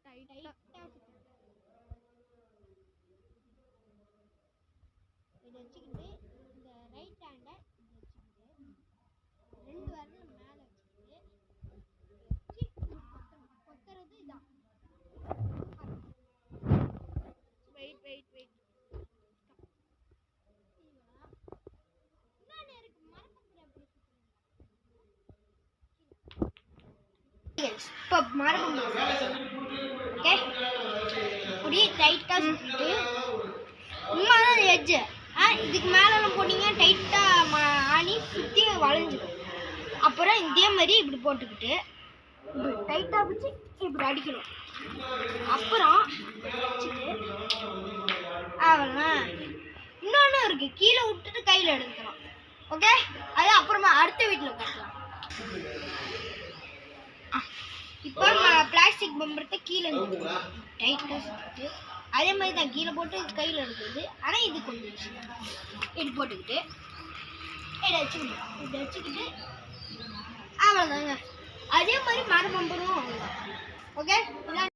டைட்டா இதை வச்சுக்கிட்டு இந்த ரைட் ஹேண்டை இதை வச்சுக்கிட்டு 2 விரலும் மேலே வச்சுக்கிட்டு கொத்துறது இதான். வெயிட் இன்னொன்று இருக்கு மரப்பந்து. இப்போ மரப்பந்து ஓகே அப்படியே டைட்டா சுற்றிட்டு உண்மைதான் எஜ்ஜு இதுக்கு மேலெல்லாம் போட்டிங்க டைட்டாக ஆணி சுற்றி வளைஞ்சிடும். அப்புறம் இதே மாதிரி இப்படி போட்டுக்கிட்டு இப்படி டைட்டாக வச்சு இப்படி அடிக்கணும். அப்புறம் வச்சுட்டு அவ்வளோதான். இன்னொன்று இருக்குது, கீழே விட்டுட்டு கையில் எடுத்துக்கலாம். ஓகே, அது அப்புறமா அடுத்த வீட்டில் கட்டலாம். இப்போ பிளாஸ்டிக் பம்பரத்தை கீழே டைட்டாக சுற்றிட்டு அதே மாதிரி தான் கீழே போட்டு கையில் எடுக்கிறது. ஆனால் இது கொஞ்சம் இது போட்டுக்கிட்டு இதை வச்சுக்கிட்டு அவ்வளோதாங்க. அதே மாதிரி மர பம்பரும் ஓகே.